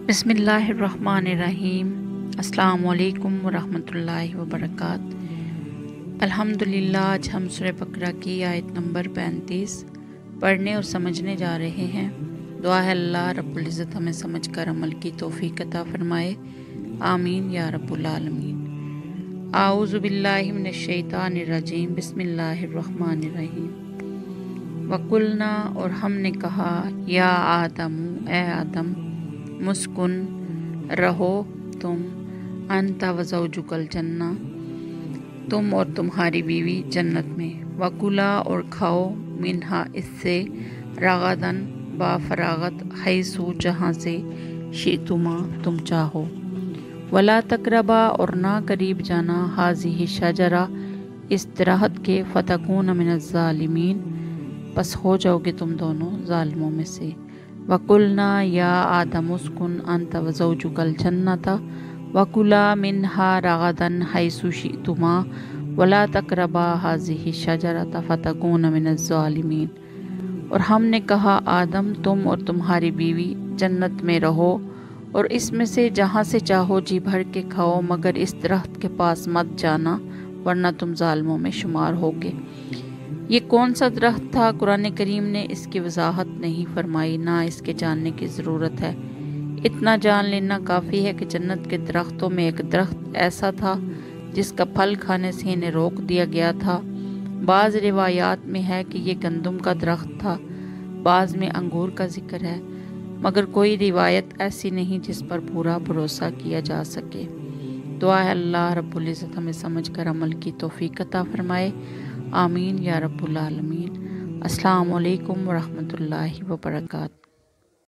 بسم اللہ الرحمن الرحیم۔ السلام علیکم ورحمۃ اللہ وبرکاتہ۔ الحمدللہ، آج ہم سورہ بقرہ کی آیت نمبر 35 پڑھنے اور سمجھنے جا رہے ہیں۔ دعا ہے اللہ رب العزت ہمیں سمجھ کر عمل کی توفیق عطا فرمائے، آمین یا رب العالمین۔ اعوذ باللہ من الشیطان الرجیم، بسم اللہ الرحمن الرحیم۔ وقلنا، اور ہم نے کہا، یا آدم، اے آدم، مسکن، رہو تم، انت وزوجک الجنہ، تم اور تمہاری بیوی جنت میں، وکلا، اور کھاؤ، منہا، اس سے، رغدن، با فراغت، حیثو، جہاں سے، شئتما، تم چاہو، ولا تقربا، اور نہ قریب جانا، ہذہ الشجرہ، اس درخت کے، فتکون من الظالمین، پس ہو جاؤ گے تم دونوں ظالموں میں سے۔ وقلنا یا آدم اسکن انت وزوجک الجنۃ وکلا منہا رغدن حیث شئتما ولا تقربا ہذہ الشجرۃ فتکونا من الظالمین۔ اور ہم نے کہا، آدم، تم اور تمہاری بیوی جنت میں رہو اور اس میں سے جہاں سے چاہو جی بھر کے کھاؤ، مگر اس درخت کے پاس مت جانا ورنہ تم ظالموں میں شمار ہوگے۔ یہ کون سا درخت تھا؟ قرآن کریم نے اس کی وضاحت نہیں فرمائی، نہ اس کے جاننے کی ضرورت ہے۔ اتنا جان لینا کافی ہے کہ جنت کے درختوں میں ایک درخت ایسا تھا جس کا پھل کھانے سے انہیں روک دیا گیا تھا۔ بعض روایات میں ہے کہ یہ گندم کا درخت تھا، بعض میں انگور کا ذکر ہے، مگر کوئی روایت ایسی نہیں جس پر پورا بھروسہ کیا جا سکے۔ دعا ہے اللہ رب العزت ہمیں سمجھ کر عمل کی توفیق عطا فرمائے، آمین یا رب العالمین۔ السلام علیکم ورحمۃ اللہ وبرکاتہ۔